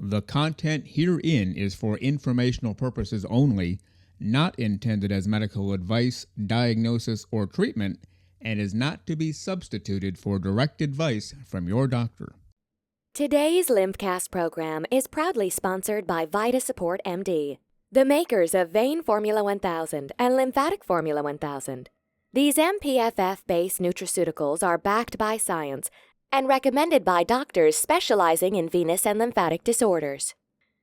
The content herein is for informational purposes only, not intended as medical advice, diagnosis, or treatment, and is not to be substituted for direct advice from your doctor. Today's LymphCast program is proudly sponsored by VitaSupport MD, the makers of Vein Formula 1000 and Lymphatic Formula 1000. These MPFF-based nutraceuticals are backed by science and recommended by doctors specializing in venous and lymphatic disorders.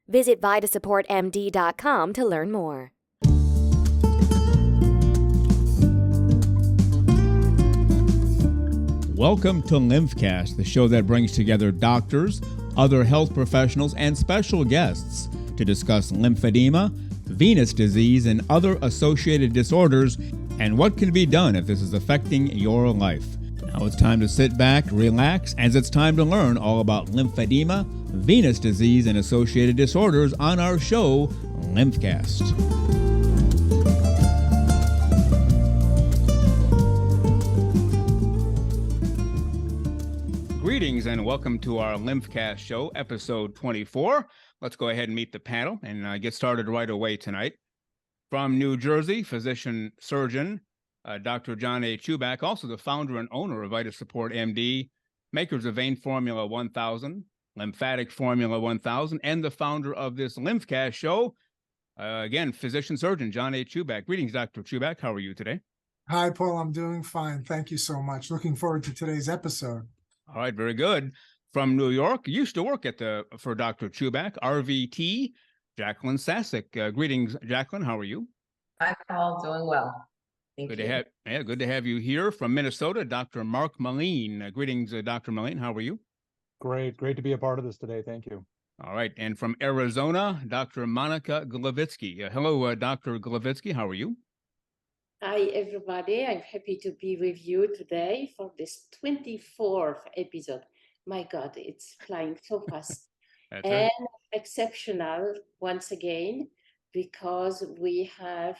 Visit VitaSupportMD.com to learn more. Welcome to LymphCast, the show that brings together doctors, other health professionals, and special guests to discuss lymphedema, venous disease, and other associated disorders, and what can be done if this is affecting your life. Now it's time to sit back, relax, as it's time to learn all about lymphedema, venous disease, and associated disorders on our show, LymphCast. Greetings and welcome to our LymphCast show, episode 24. Let's go ahead and meet the panel and get started right away tonight. From New Jersey, physician surgeon, Dr. John A. Chuback, also the founder and owner of VitaSupport MD, makers of Vein Formula 1000, Lymphatic Formula 1000, and the founder of this LymphCast show. Again, physician surgeon John A. Chuback. Greetings, Dr. Chuback. How are you today? Hi, Paul. I'm doing fine. Thank you so much. Looking forward to today's episode. All right, very good. From New York, used to work for Dr. Chuback, RVT, Jacqueline Sasek. Greetings, Jacqueline. How are you? Hi, Paul. Doing well. Thank you. Good to have you here. From Minnesota, Dr. Mark Melin. Greetings, Dr. Melin. How are you? Great to be a part of this today. Thank you. All right, and from Arizona, Dr. Monika Gloviczki. Hello, Dr. Gloviczki. How are you? Hi, everybody. I'm happy to be with you today for this 24th episode. My God, it's flying so fast. That's and right. Exceptional once again, because we have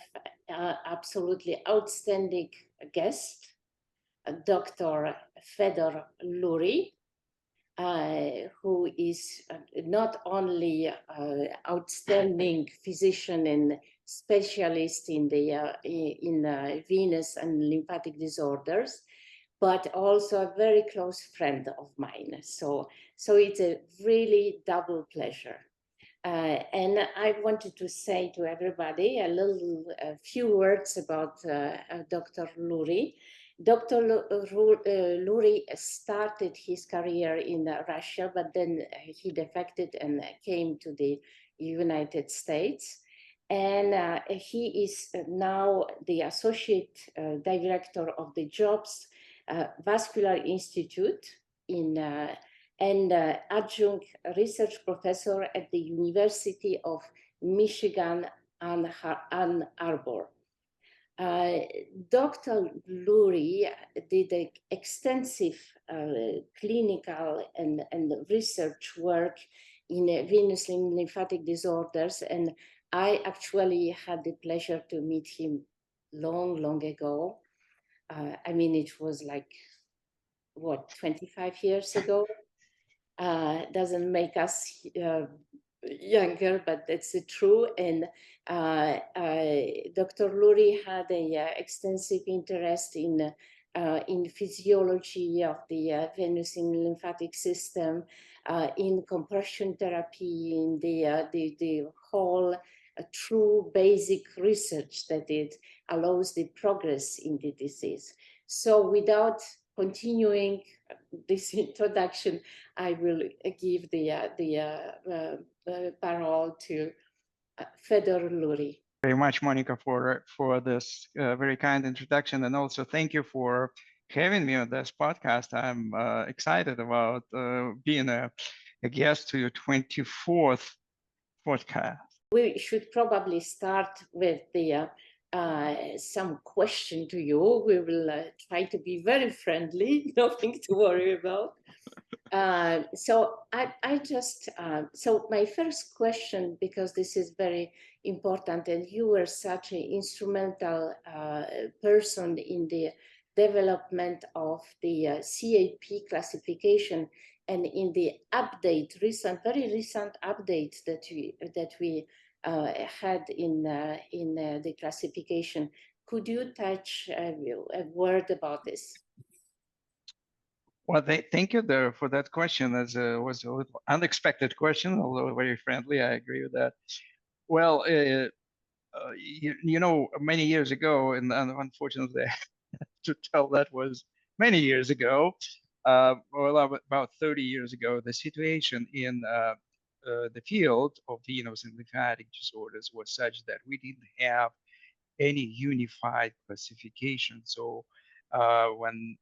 absolutely outstanding guest, Dr. Fedor Lurie, who is not only outstanding physician and specialist in venous and lymphatic disorders, but also a very close friend of mine. So it's a really double pleasure. And I wanted to say to everybody a few words about Dr. Lurie. Dr. Lurie started his career in Russia, but then he defected and came to the United States. And he is now the associate director of the Jobs Vascular Institute and adjunct research professor at the University of Michigan Ann Arbor. Dr. Lurie did extensive clinical and research work in venous and lymphatic disorders, and I actually had the pleasure to meet him long ago. It was like, 25 years ago? Doesn't make us younger, but that's true. And Dr. Lurie had an extensive interest in physiology of the venous and lymphatic system, in compression therapy, in the whole true basic research that it allows the progress in the disease. So without continuing this introduction, I will give the parole to Fedor Lurie. Very much, Monika, for this very kind introduction, and also thank you for having me on this podcast. I'm excited about being a guest to your 24th podcast. We should probably start with some question to you. We will try to be very friendly, nothing to worry about. So my first question, because this is very important, and you were such an instrumental person in the development of the CAP classification And in the update, very recent update that we had in the classification, could you touch a word about this? Well, thank you there for that question. As was a little unexpected question, although very friendly. I agree with that. Well, you know, many years ago, and unfortunately, to tell that was many years ago, well, about 30 years ago, the situation in the field of venous and lymphatic disorders was such that we didn't have any unified classification. So when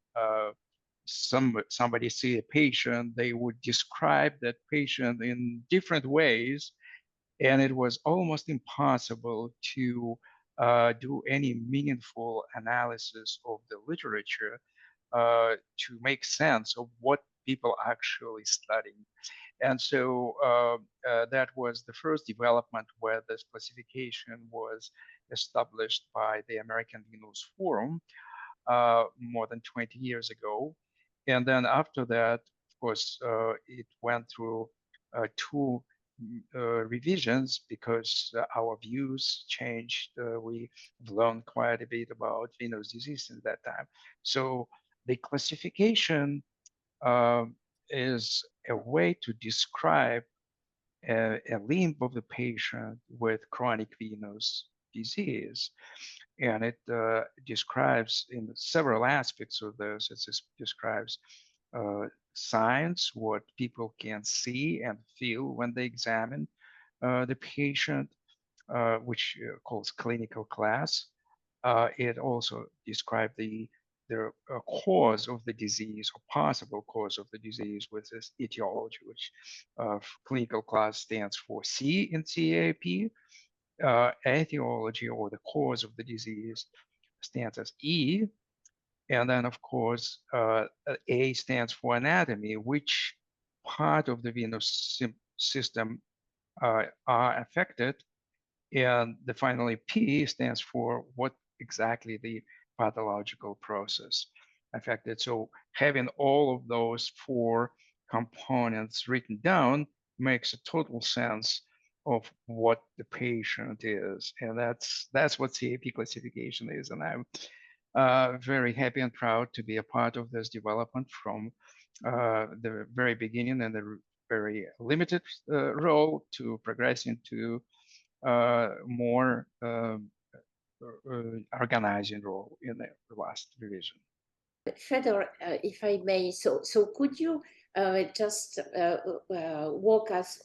somebody see a patient, they would describe that patient in different ways, and it was almost impossible to do any meaningful analysis of the literature to make sense of what people actually studying. And so that was the first development where this classification was established by the American Venous Forum more than 20 years ago. And then after that, of course, it went through two revisions because our views changed. We learned quite a bit about venous disease at that time. So the classification is a way to describe a limb of the patient with chronic venous disease. And it describes in several aspects of those. It describes signs, what people can see and feel when they examine the patient, which calls clinical class. It also describes the cause of the disease or possible cause of the disease with this etiology, which clinical class stands for C in CAP. Etiology or the cause of the disease stands as E. And then, of course, A stands for anatomy, which part of the venous system are affected. And finally, P stands for what exactly the pathological process affected. So having all of those four components written down makes a total sense of what the patient is. And that's what CAP classification is. And I'm very happy and proud to be a part of this development from the very beginning and the very limited role to progress into more organizing role in the last revision. Fedor, if I may, so could you just walk us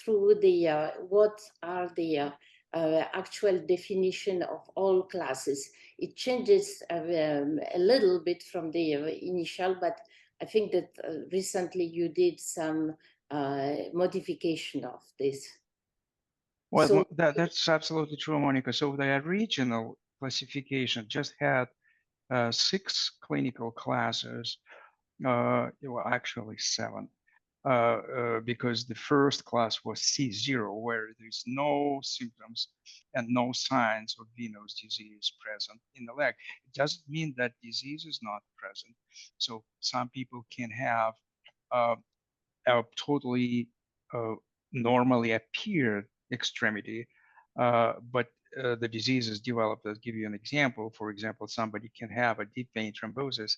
through the what are the actual definition of all classes? It changes a little bit from the initial, but I think that recently you did some modification of this. Well, So, that's absolutely true, Monika. So the original classification just had 6 clinical classes. Well, actually 7, because the first class was C0, where there's no symptoms and no signs of venous disease present in the leg. It doesn't mean that disease is not present. So some people can have a totally normally appeared extremity, but the disease is developed. I'll give you an example. For example, somebody can have a deep vein thrombosis,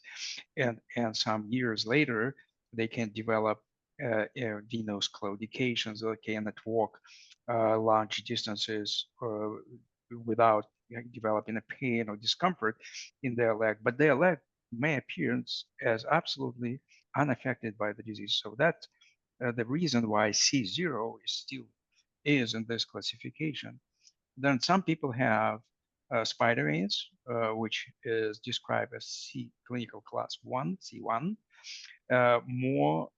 and some years later, they can develop venous claudications. They cannot walk large distances without developing a pain or discomfort in their leg, but their leg may appear as absolutely unaffected by the disease. So that's the reason why C0 is in this classification. Then some people have spider veins, which is described as C clinical class 1, C1, more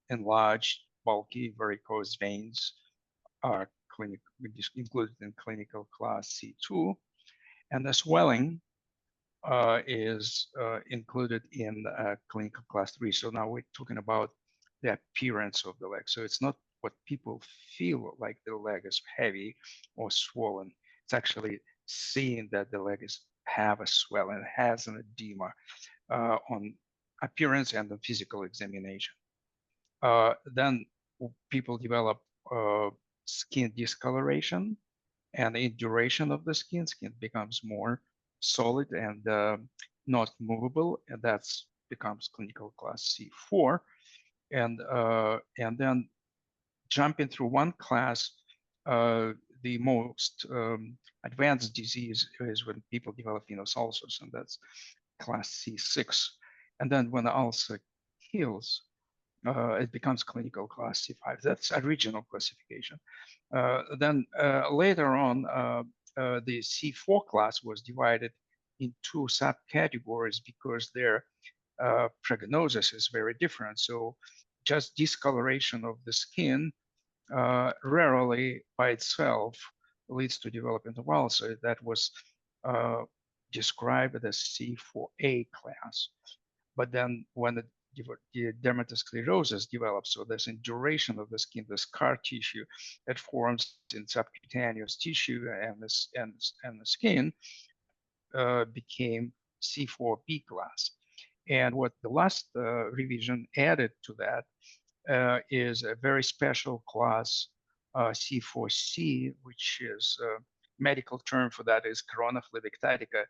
enlarged, bulky varicose veins are included in clinical class C2, and the swelling is included in clinical class 3. So now we're talking about the appearance of the leg. So it's not what people feel like the leg is heavy or swollen. It's actually seeing that the leg have a swelling, has an edema on appearance and the physical examination. Then people develop skin discoloration, and in duration of the skin becomes more solid and not movable, and that's becomes clinical class C4. And then jumping through one class, the most advanced disease is when people develop venous ulcers, and that's class C6. And then when the ulcer heals, it becomes clinical class C5. That's original classification. Then later on, the C4 class was divided in two subcategories because their prognosis is very different. So just discoloration of the skin rarely by itself leads to development of ulcer. That was described as C4A class. But then when the dermatosclerosis develops, so there's a duration of the skin, the scar tissue that forms in subcutaneous tissue and the skin became C4B class. And what the last revision added to that is a very special class, C4C, which is a medical term for that is corona phlebitictica,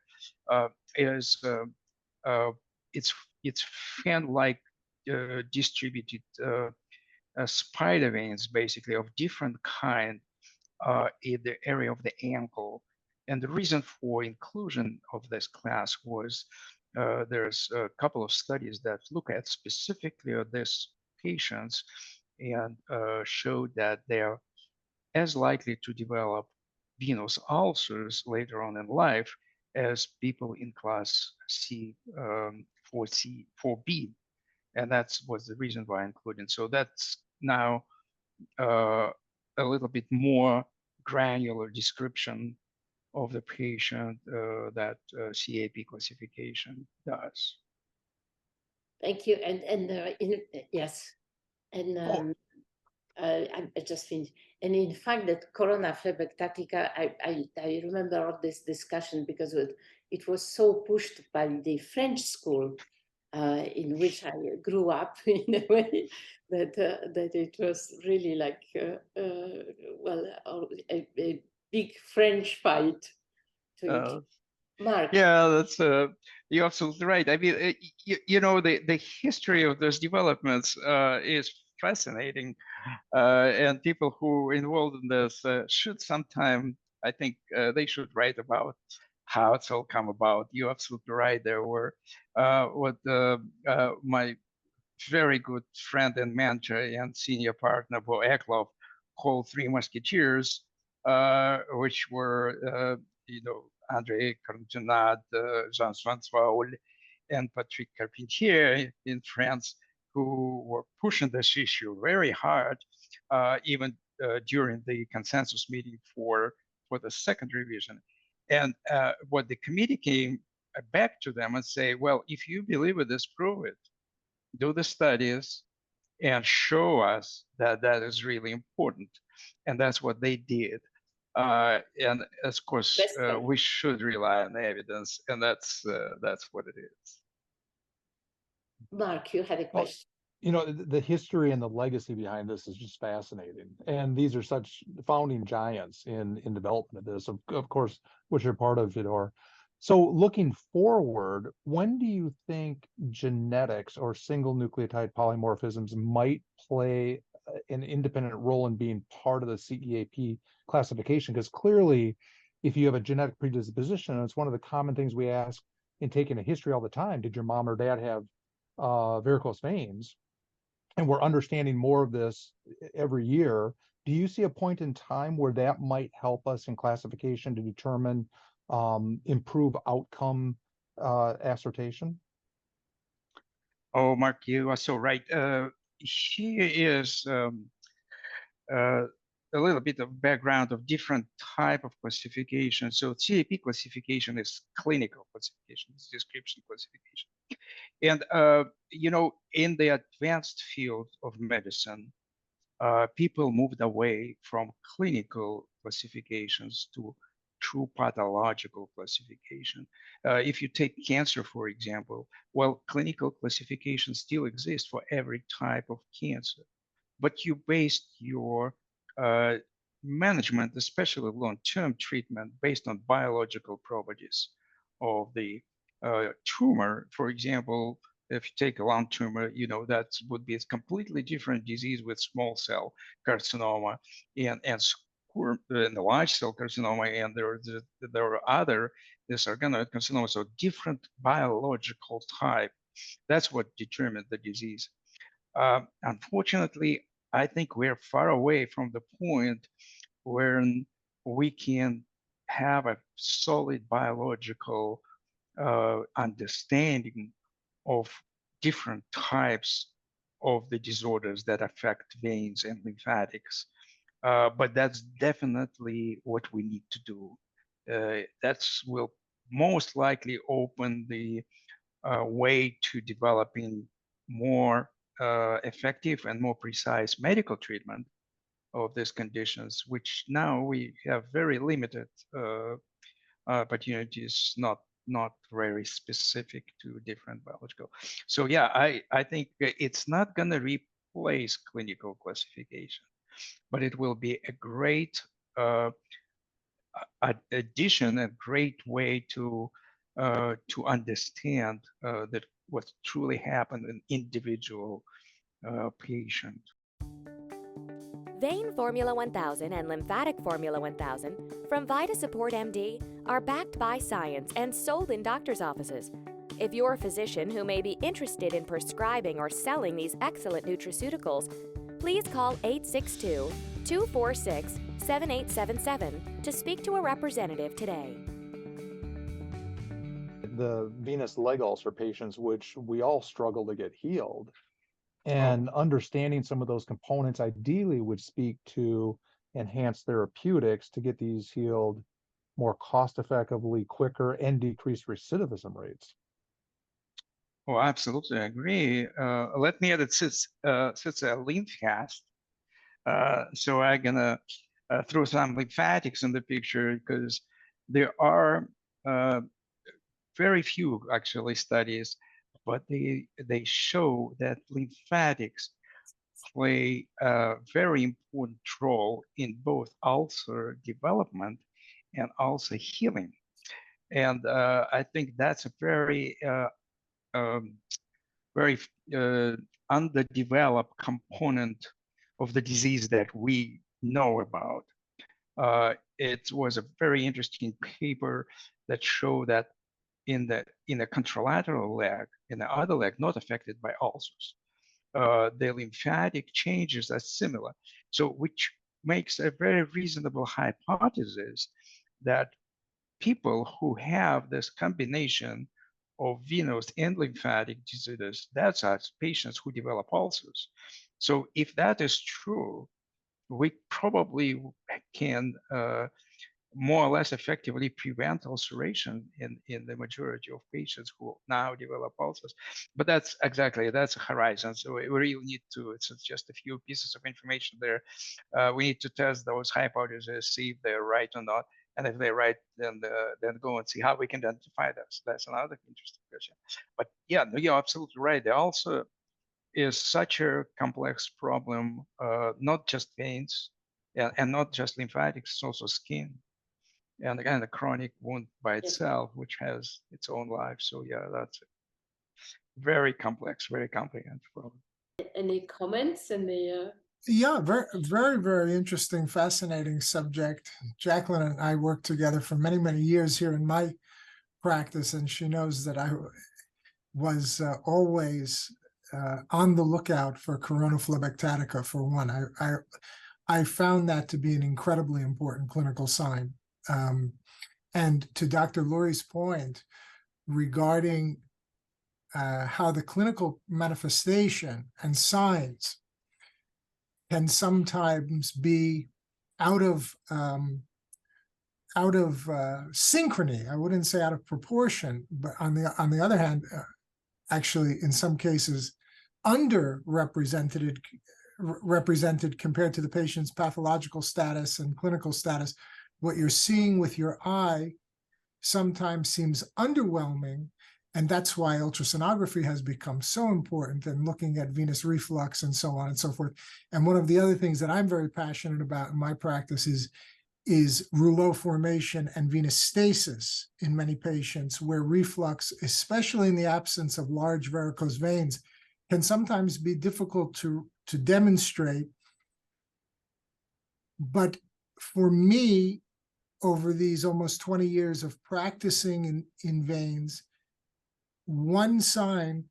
it's fan-like distributed spider veins, basically of different kind in the area of the ankle. And the reason for inclusion of this class was there's a couple of studies that look at specifically at these patients and showed that they're as likely to develop venous ulcers later on in life as people in class C, 4C, 4B. And that was the reason why I included. So that's now a little bit more granular description of the patient that CAP classification does. Thank you. Yes, and I just finished. And in fact, that corona phlebitictica, I remember all this discussion because it was so pushed by the French school in which I grew up in a way that it was really like a big French fight to it. Mark. Yeah, that's you're absolutely right. I mean, you know, the history of those developments is fascinating, and people who are involved in this should sometime, I think, they should write about how it's all come about. You're absolutely right. There were what my very good friend and mentor and senior partner, Bo Eklov, called Three Musketeers, which were, you know, André Cartonade, Jean-François and Patrick Carpentier in France, who were pushing this issue very hard, even during the consensus meeting for the second revision. And what the committee came back to them and say, well, if you believe it, disprove it, do the studies, and show us that that is really important. And that's what they did. And of course, we should rely on the evidence, and that's what it is. Mark, you had a question. You know, the history and the legacy behind this is just fascinating. And these are such founding giants in development of this, of course, which you're part of, Fedor. So looking forward, when do you think genetics or single nucleotide polymorphisms might play an independent role in being part of the CEAP classification? Because clearly, if you have a genetic predisposition, and it's one of the common things we ask in taking a history all the time, did your mom or dad have varicose veins? And we're understanding more of this every year. Do you see a point in time where that might help us in classification to determine improve outcome assertion? Oh, Mark, you are so right. Here is a little bit of background of different type of classification. So CAP classification is clinical classification, it's description classification. And, you know, in the advanced field of medicine, people moved away from clinical classifications to true pathological classification. If you take cancer, for example, well, clinical classification still exists for every type of cancer, but you based your management, especially long-term treatment, based on biological properties of the tumor. For example, if you take a lung tumor, you know, that would be a completely different disease with small cell carcinoma and the large cell carcinoma, and there are other, these organoid carcinoma, so different biological type. That's what determined the disease. Unfortunately, I think we're far away from the point where we can have a solid biological understanding of different types of the disorders that affect veins and lymphatics. But that's definitely what we need to do. That will most likely open the way to developing more effective and more precise medical treatment of these conditions, which now we have very limited opportunities, not very specific to different biological. So yeah, I think it's not going to replace clinical classification, but it will be a great addition, a great way to understand that what truly happened in individual patient. Vein Formula 1000 and Lymphatic Formula 1000 from VitaSupport MD are backed by science and sold in doctors' offices. If you're a physician who may be interested in prescribing or selling these excellent nutraceuticals, please call 862-246-7877 to speak to a representative today. The venous leg ulcer patients, which we all struggle to get healed, and understanding some of those components ideally would speak to enhanced therapeutics to get these healed more cost effectively, quicker, and decrease recidivism rates. Oh, absolutely, I agree. Let me add it since a LymphCast. So I'm gonna throw some lymphatics in the picture because there are very few actually studies, but they show that lymphatics play a very important role in both ulcer development and ulcer healing. And I think that's a very underdeveloped component of the disease that we know about. It was a very interesting paper that showed that in the contralateral leg, in the other leg not affected by ulcers, the lymphatic changes are similar. So which makes a very reasonable hypothesis that people who have this combination of venous and lymphatic disorders, that's us, patients who develop ulcers. So if that is true, we probably can more or less effectively prevent ulceration in the majority of patients who now develop ulcers. But that's a horizon. So we really need to, it's just a few pieces of information there. We need to test those hypotheses, see if they're right or not. And if they're right, then go and see how we can identify those. That's another interesting question. But yeah, no, you're absolutely right. The ulcer is such a complex problem, not just veins and not just lymphatics, it's also skin. And again, the chronic wound by itself, which has its own life. So yeah, that's very complex, very comprehensive problem. Any comments? Yeah, very, very, very interesting, fascinating subject. Jacqueline and I worked together for many, many years here in my practice, and she knows that I was always on the lookout for corona phlebectatica, for one. I found that to be an incredibly important clinical sign. And to Dr. Lurie's point regarding how the clinical manifestation and signs can sometimes be out of synchrony. I wouldn't say out of proportion, but on the other hand, actually in some cases underrepresented compared to the patient's pathological status and clinical status. what you're seeing with your eye sometimes seems underwhelming. And that's why ultrasonography has become so important, and looking at venous reflux and so on and so forth. And one of the other things that I'm very passionate about in my practice is rouleau formation and venous stasis in many patients, where reflux, especially in the absence of large varicose veins, can sometimes be difficult to demonstrate. But for me, over these almost 20 years of practicing in veins, one sign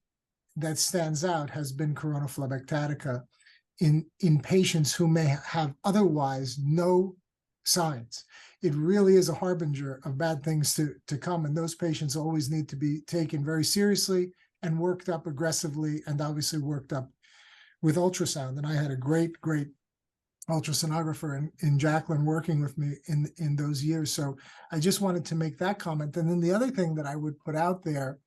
that stands out has been corona phlebiticata in patients who may have otherwise no signs. It really is a harbinger of bad things to come, and those patients always need to be taken very seriously and worked up aggressively, and obviously worked up with ultrasound. And I had a great ultrasonographer in Jacqueline working with me in those years. So I just wanted to make that comment. And then the other thing that I would put out there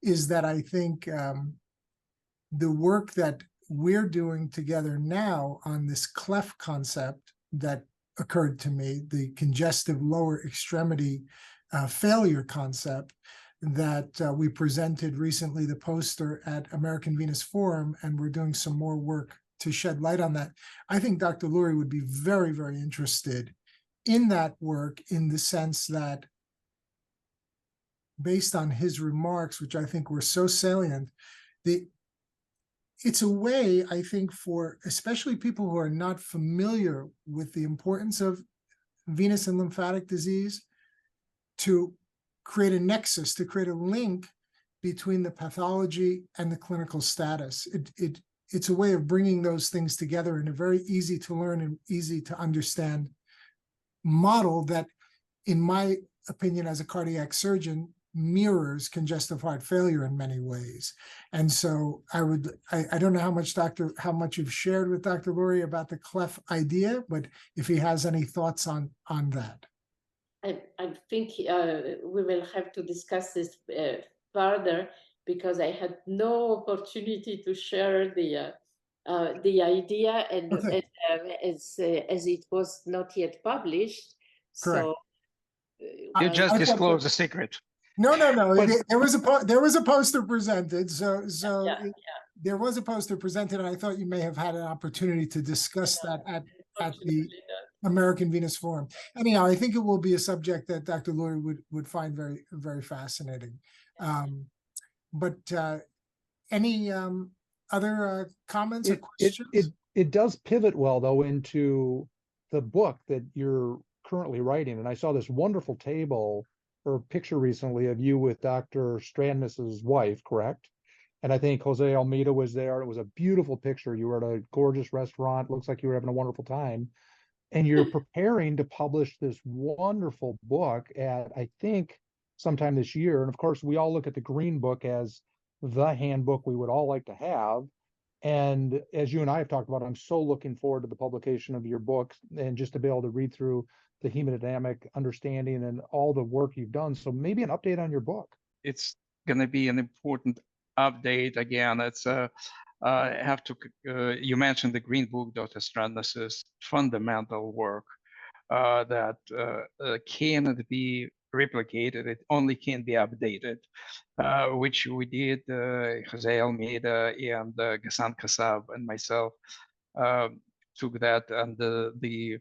is that I think the work that we're doing together now on this cleft concept that occurred to me, the congestive lower extremity failure concept, that we presented recently, the poster at American Venous Forum, and we're doing some more work to shed light on that. I think Dr. Lurie would be very, very interested in that work, in the sense that, based on his remarks, which I think were so salient, it's a way, I think, for especially people who are not familiar with the importance of venous and lymphatic disease, to create a nexus, to create a link between the pathology and the clinical status. It's a way of bringing those things together in a very easy to learn and easy to understand model that, in my opinion, as a cardiac surgeon, mirrors congestive heart failure in many ways. And so I don't know how much you've shared with Dr. Lurie about the cleft idea, but if he has any thoughts on that. I think we will have to discuss this further, because I had no opportunity to share the idea, and Okay. as it was not yet published. Correct. So You just I disclosed a secret. No. But- There was a poster presented. So yeah. there was a poster presented, and I thought you may have had an opportunity to discuss that at the Unfortunately American Venous Forum. Anyhow, I think it will be a subject that Dr. Lurie would find very, very fascinating. But any other comments or questions? It does pivot well, though, into the book that you're currently writing. And I saw this wonderful table or picture recently of you with Dr. Strandness's wife, correct? And I think Jose Almeida was there. It was a beautiful picture. You were at a gorgeous restaurant. Looks like you were having a wonderful time. And you're preparing to publish this wonderful book at, I think, sometime this year. And of course, we all look at the Green Book as the handbook we would all like to have. And as you and I have talked about, I'm so looking forward to the publication of your book, and just to be able to read through the hemodynamic understanding and all the work you've done. So maybe an update on your book. It's going to be an important update. Again, it's I have to, you mentioned the Green Book, Dr. Strandness's fundamental work that cannot be replicated. It only can be updated, which we did. Jose Almeida and Ghassan Kassab and myself took that under the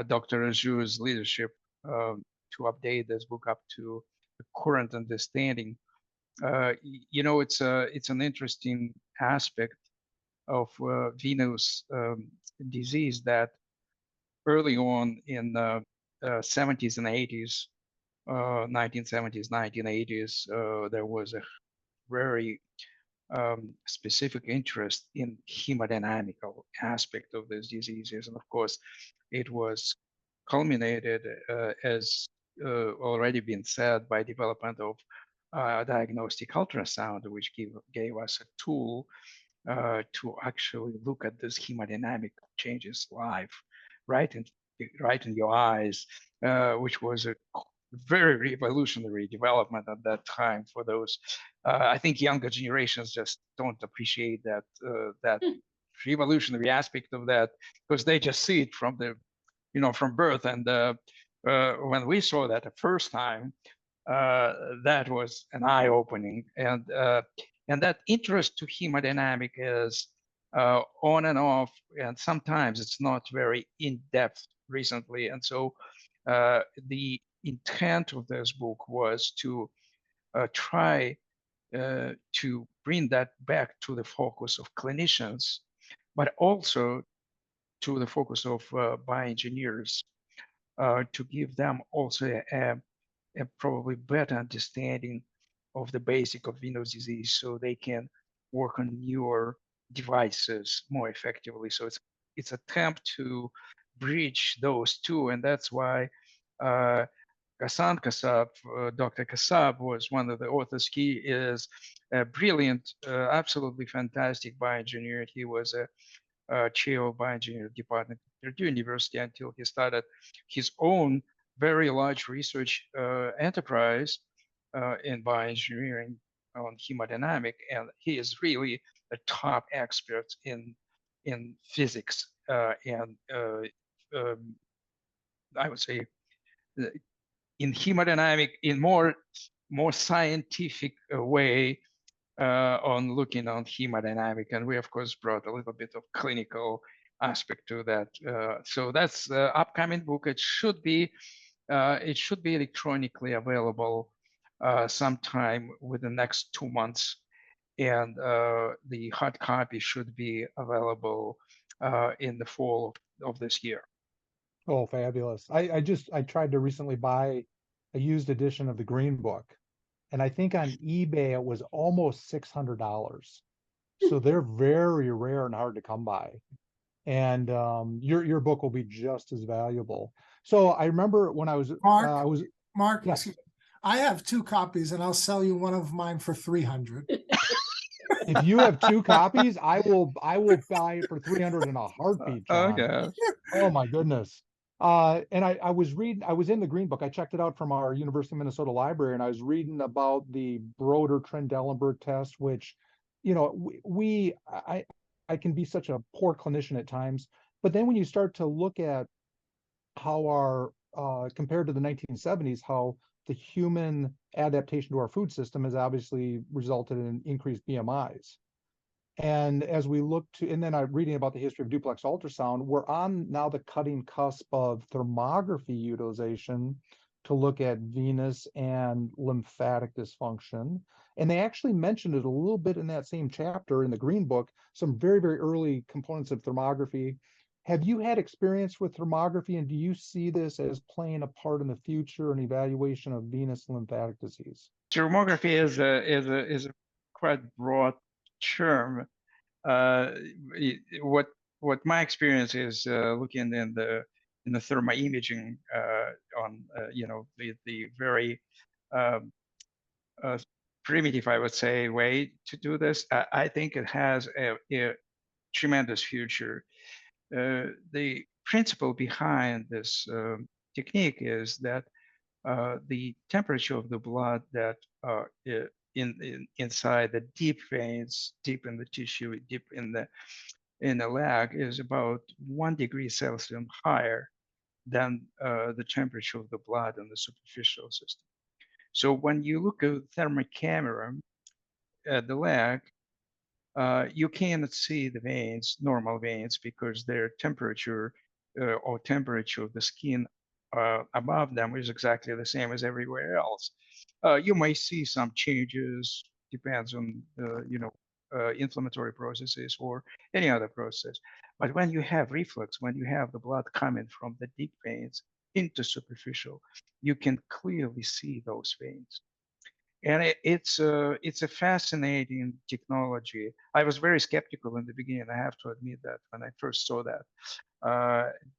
Dr. Rajou's leadership to update this book up to the current understanding. You know, it's an interesting aspect of venous disease that early on in the 70s and 80s, 1970s, 1980s, there was a very specific interest in hemodynamical aspect of these diseases. And of course, it was culminated, as already been said, by development of diagnostic ultrasound, which gave us a tool to actually look at these hemodynamic changes live, right in your eyes, which was a very revolutionary development at that time for those. I think younger generations just don't appreciate that revolutionary aspect of that, because they just see it from the, from birth, and when we saw that the first time, that was an eye-opening, and that interest to hemodynamic is on and off, and sometimes it's not very in-depth recently. And so the intent of this book was to try to bring that back to the focus of clinicians, but also to the focus of bioengineers, to give them also a probably better understanding of the basic of venous disease, so they can work on newer devices more effectively. So it's attempt to bridge those two, and that's why Ghassan Kassab, Dr. Kassab was one of the authors. He is a brilliant, absolutely fantastic bioengineer. He was a chair of bioengineering department at Purdue University until he started his own very large research enterprise in bioengineering on hemodynamic, and he is really a top expert in physics and I would say in hemodynamic in more scientific way on looking on hemodynamic, and we of course brought a little bit of clinical aspect to that. So that's the upcoming book. It should be electronically available sometime within the next 2 months, and the hard copy should be available in the fall of this year. Oh, fabulous. I tried to recently buy a used edition of the Green Book, and I think on eBay it was almost $600. So they're very rare and hard to come by. And your book will be just as valuable. So I remember when I was Mark, yes. excuse me, I have 2 copies, and I'll sell you one of mine for $300. If you have 2 copies, I will buy it for $300 in a heartbeat, John. Okay. Oh my goodness. And I was in the Green Book. I checked it out from our University of Minnesota library, and I was reading about the Broder-Trendelenburg test, which, you know, I can be such a poor clinician at times, but then when you start to look at how our compared to the 1970s, how the human adaptation to our food system has obviously resulted in increased BMIs. And as we look to, and then I'm reading about the history of duplex ultrasound, we're on now the cutting cusp of thermography utilization to look at venous and lymphatic dysfunction. And they actually mentioned it a little bit in that same chapter in the Green Book, some very, very early components of thermography. Have you had experience with thermography, and do you see this as playing a part in the future in evaluation of venous and lymphatic disease? Thermography is a quite broad term. What my experience is looking in the thermoimaging on the very primitive, I would say, way to do this. I think it has a tremendous future. The principle behind this technique is that the temperature of the blood that inside the deep veins, deep in the tissue, deep in the leg, is about 1 degree Celsius higher than the temperature of the blood in the superficial system. So when you look at a thermal camera at the leg, you cannot see the veins, normal veins, because their temperature or temperature of the skin above them is exactly the same as everywhere else. You may see some changes, depends on inflammatory processes or any other process. But when you have reflux, when you have the blood coming from the deep veins into superficial, you can clearly see those veins. And it's a fascinating technology. I was very skeptical in the beginning, I have to admit that, when I first saw that.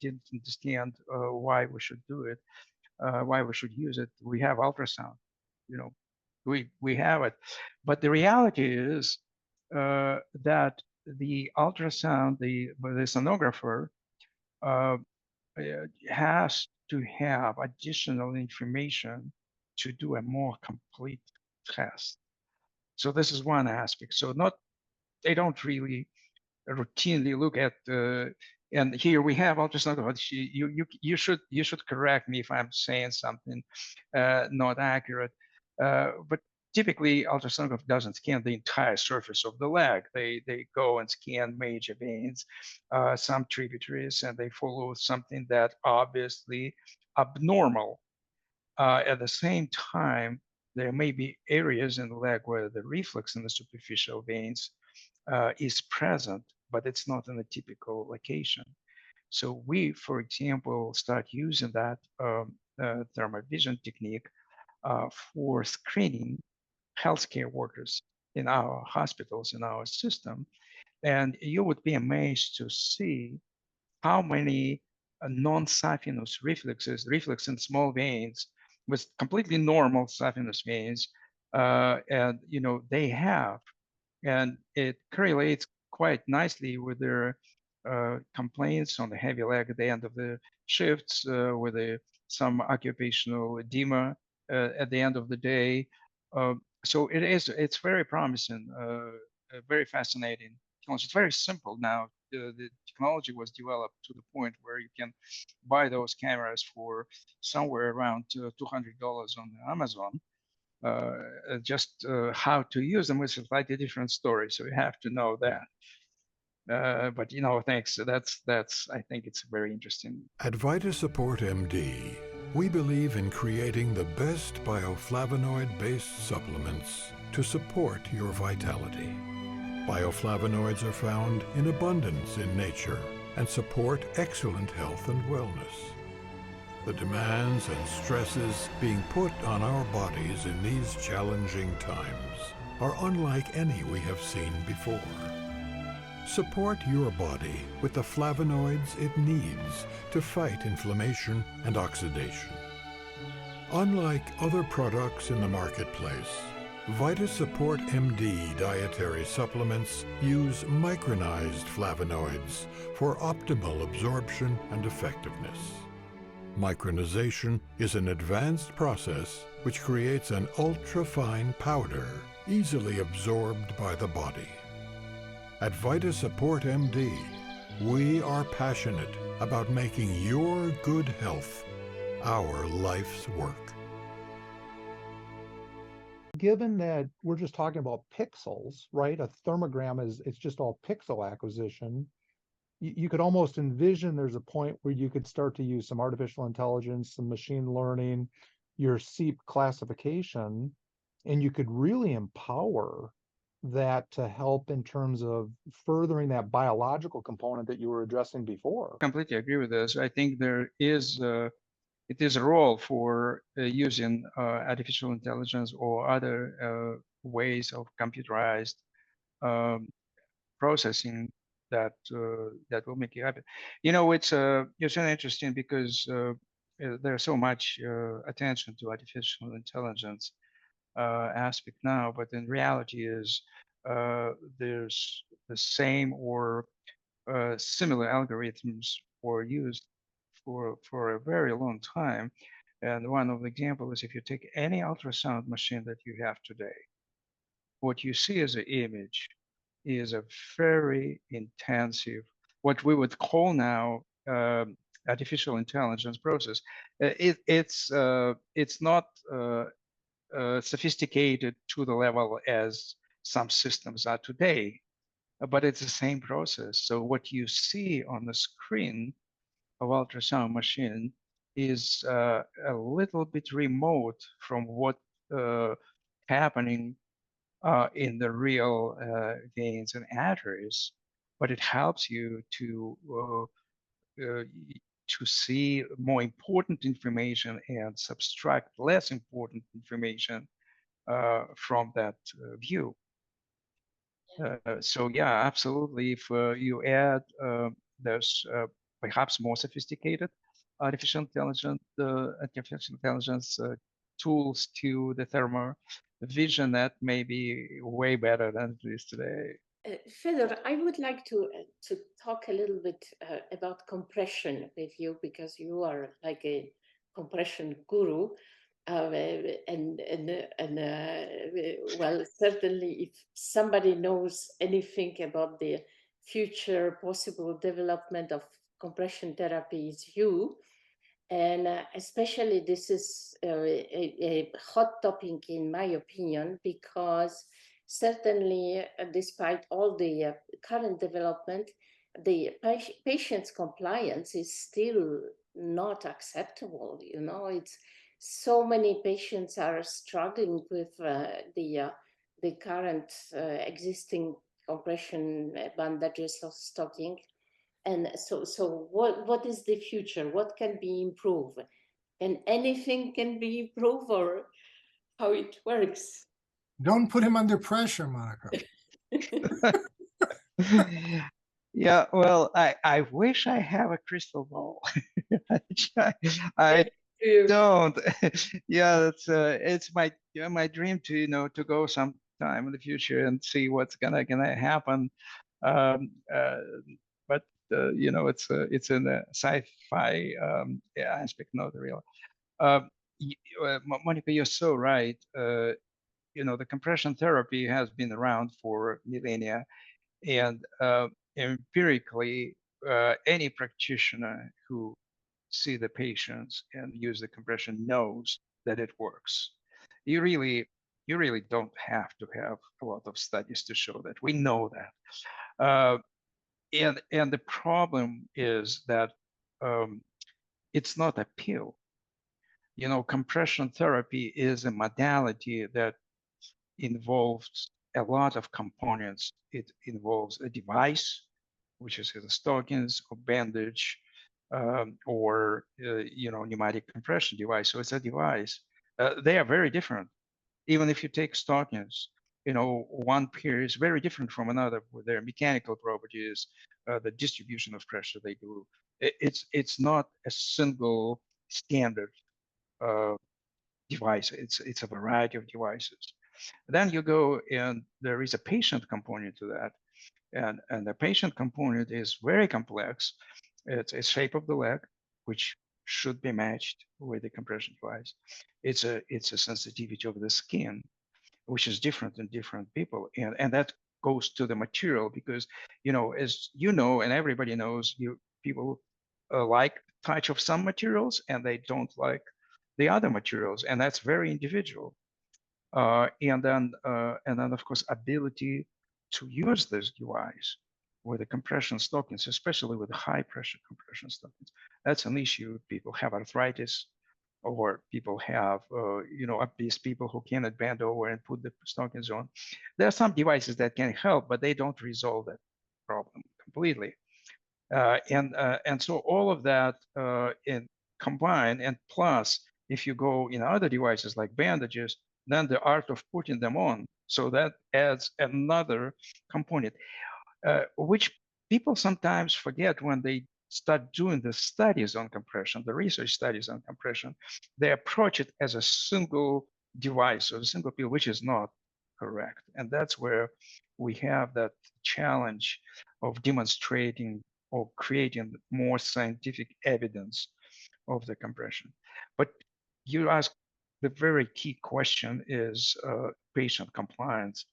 Didn't understand why we should do it, why we should use it. We have ultrasound, we have it. But the reality is that the ultrasound, the sonographer has to have additional information to do a more complete test. So this is one aspect. So they don't really routinely look at And here we have ultrasonography. You should correct me if I'm saying something not accurate. But typically, ultrasonography doesn't scan the entire surface of the leg. They go and scan major veins, some tributaries, and they follow something that obviously abnormal. At the same time, there may be areas in the leg where the reflex in the superficial veins is present, but it's not in a typical location. So we, for example, start using that thermal vision technique for screening healthcare workers in our hospitals, in our system. And you would be amazed to see how many non-saphenous reflex in small veins with completely normal saphenous veins, and they have, and it correlates quite nicely with their complaints on the heavy leg at the end of the shifts, with some occupational edema at the end of the day. So it's very promising, very fascinating technology. It's very simple now. The technology was developed to the point where you can buy those cameras for somewhere around $200 on Amazon. Just how to use them is a slightly different story, so you have to know that. But thanks. That's I think it's very interesting. At VitaSupport MD, we believe in creating the best bioflavonoid-based supplements to support your vitality. Bioflavonoids are found in abundance in nature and support excellent health and wellness. The demands and stresses being put on our bodies in these challenging times are unlike any we have seen before. Support your body with the flavonoids it needs to fight inflammation and oxidation. Unlike other products in the marketplace, VitaSupport MD dietary supplements use micronized flavonoids for optimal absorption and effectiveness. Micronization is an advanced process which creates an ultra-fine powder easily absorbed by the body. At VitaSupport MD, we are passionate about making your good health our life's work. Given that we're just talking about pixels, right? A thermogram it's just all pixel acquisition. You could almost envision there's a point where you could start to use some artificial intelligence, some machine learning, your SEEP classification, and you could really empower that to help in terms of furthering that biological component that you were addressing before. Completely agree with this. I think it is a role for using artificial intelligence or other ways of computerized processing that will make you happy. It's really interesting because there's so much attention to artificial intelligence aspect now, but in reality is there's the same or similar algorithms were used for a very long time. And one of the examples is if you take any ultrasound machine that you have today, what you see as an image is a very intensive, what we would call now artificial intelligence process. It's not sophisticated to the level as some systems are today, but it's the same process. So what you see on the screen of ultrasound machine is a little bit remote from what happening in the real veins and arteries, but it helps you to see more important information and subtract less important information from that view. So yeah, absolutely. If you add those perhaps more sophisticated artificial intelligence tools to the thermal vision, that may be way better than it is today. Fedor, I would like to talk a little bit about compression with you, because you are like a compression guru. Well, certainly if somebody knows anything about the future possible development of compression therapy is huge. And especially this is a hot topic in my opinion, because certainly despite all the current development, the patient's compliance is still not acceptable. You know, it's so many patients are struggling with the current existing compression bandages or stocking. And so what is the future? What can be improved? And anything can be improved, or how it works? Don't put him under pressure, Monika. Yeah, well, I wish I have a crystal ball. I don't. Yeah, it's my dream to to go sometime in the future and see what's gonna happen. But it's in the sci-fi aspect, not the real. Monika, you're so right. The compression therapy has been around for millennia, and empirically, any practitioner who see the patients and use the compression knows that it works. You really don't have to have a lot of studies to show that. We know that. And the problem is that it's not a pill. Compression therapy is a modality that involves a lot of components. It involves a device, which is the stockings or bandage, or pneumatic compression device. So it's a device. They are very different. Even if you take stockings, one pair is very different from another with their mechanical properties, the distribution of pressure they do. It's not a single standard device. It's a variety of devices. Then you go and there is a patient component to that. And the patient component is very complex. It's a shape of the leg, which should be matched with the compression device. It's a sensitivity of the skin, which is different in different people. And that goes to the material because, as you know, and everybody knows, people like touch of some materials and they don't like the other materials. And that's very individual. And then of course, ability to use this device with the compression stockings, especially with high pressure compression stockings. That's an issue. People have arthritis, or people have, obese people who cannot bend over and put the stockings on. There are some devices that can help, but they don't resolve that problem completely. And so all of that in combined, and plus, if you go in other devices like bandages, then the art of putting them on. So that adds another component, which people sometimes forget when they start doing the studies on compression, the research studies on compression. They approach it as a single device or a single pill, which is not correct. And that's where we have that challenge of demonstrating or creating more scientific evidence of the compression. But you ask the very key question is patient compliance.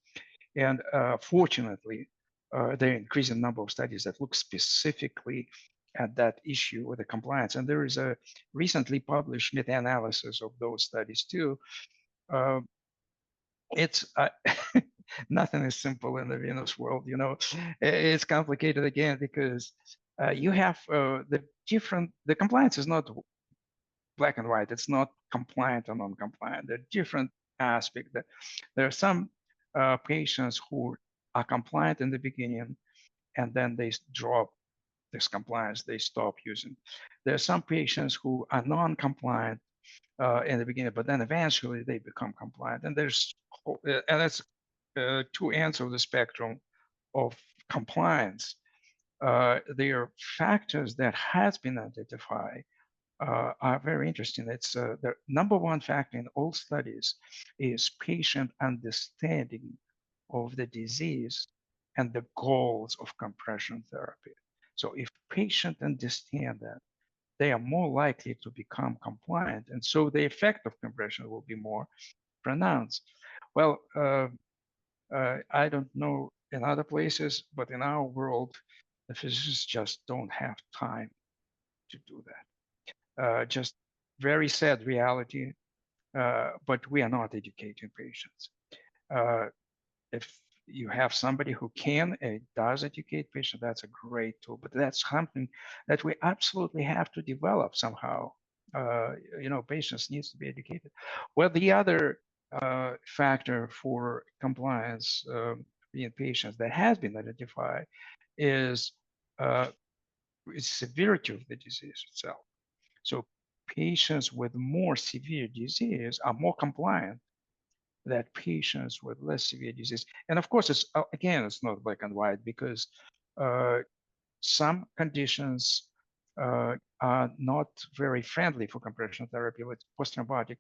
And fortunately, there are increasing number of studies that look specifically at that issue with the compliance. And there is a recently published meta-analysis of those studies too. It's nothing is simple in the venous world, It's complicated again because you have the compliance is not black and white. It's not compliant or non-compliant. There are different aspects. There are some patients who are compliant in the beginning, and then they drop this compliance. They stop using. There are some patients who are non-compliant in the beginning, but then eventually they become compliant. And that's two ends of the spectrum of compliance. There are factors that has been identified are very interesting. It's the number one factor in all studies is patient understanding of the disease and the goals of compression therapy. So if patients understand that, they are more likely to become compliant, and so the effect of compression will be more pronounced. Well, I don't know in other places, but in our world, the physicians just don't have time to do that. Just very sad reality, but we are not educating patients. If you have somebody who can and does educate patients, that's a great tool, but that's something that we absolutely have to develop somehow. Patients needs to be educated. Well, the other factor for compliance in patients that has been identified is severity of the disease itself. So patients with more severe disease are more compliant than patients with less severe disease. And of course, it's not black and white, because some conditions are not very friendly for compression therapy, with post-thrombotic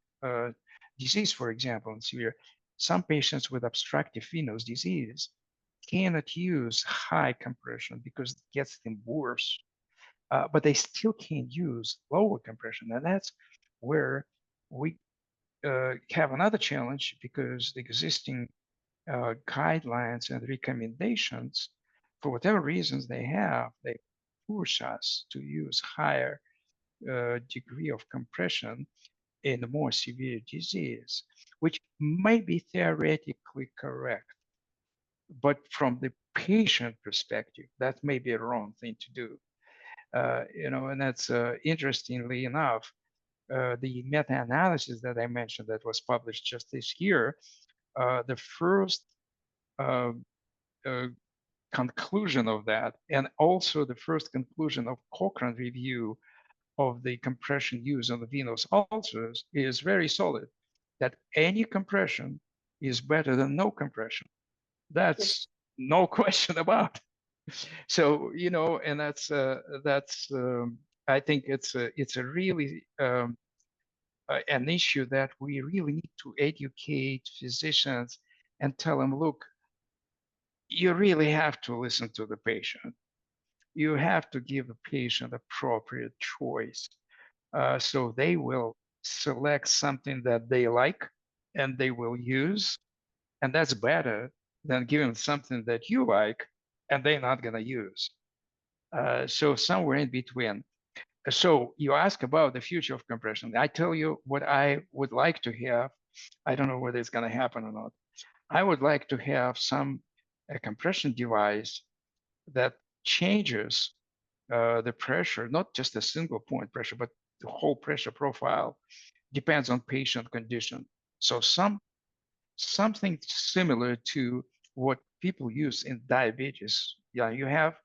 disease, for example, and severe. Some patients with obstructive venous disease cannot use high compression because it gets them worse, but they still can use lower compression. And that's where we have another challenge, because the existing guidelines and recommendations, for whatever reasons they push us to use higher degree of compression in a more severe disease, which may be theoretically correct, but from the patient perspective, that may be a wrong thing to do. And that's interestingly enough, the meta-analysis that I mentioned that was published just this year, the first conclusion of that, and also the first conclusion of Cochrane review of the compression used on the venous ulcers, is very solid, that any compression is better than no compression. That's no question about. So, and that's I think it's a really an issue that we really need to educate physicians and tell them, look, you really have to listen to the patient. You have to give the patient appropriate choice. So they will select something that they like and they will use. And that's better than giving something that you like and they're not going to use. So somewhere in between. So you ask about the future of compression. I tell you what I would like to have. I don't know whether it's going to happen or not. I would like to have a compression device that changes the pressure, not just a single point pressure, but the whole pressure profile, depends on patient condition. So something similar to what people use in diabetes. Yeah, you have